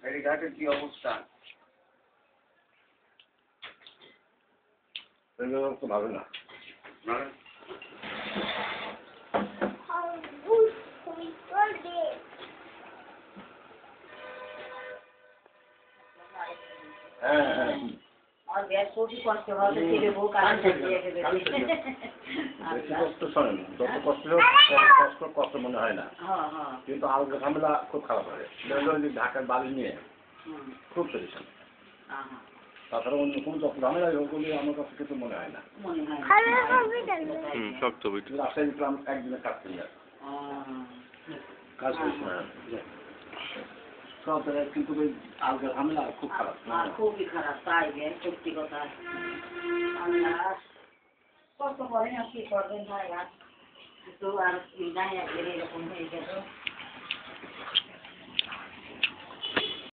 ফেরিঘাটের কি অবস্থা? তো ভালো না। और गैस को भी कष्ट हो तो तेरे वो काम चाहिए के বেশি কষ্ট শোনেন, যত কষ্ট হোক কষ্ট মনে হয় না, কিন্তু আলগা ঝামেলা খুব খারাপ হয়। ঢাকার বাড়ি নিয়ে খুব টেনশন। তাছাড়া অন্য কোনো যত ঝামেলা হোক বলে আমার কাছে কিছু মনে হয় না। রাজশাহী ইসলাম একদিনে কাজ করি না, কাজ করছি না সব জায়গায়, কিন্তু ওই আলগা ঝামেলা খুব খারাপ, খুবই খারাপ। তাই সত্যি কথা, আল্লাহ কষ্ট করেন আর কি করবেন ভাই, আর তো আর এরকম হয়ে গেল।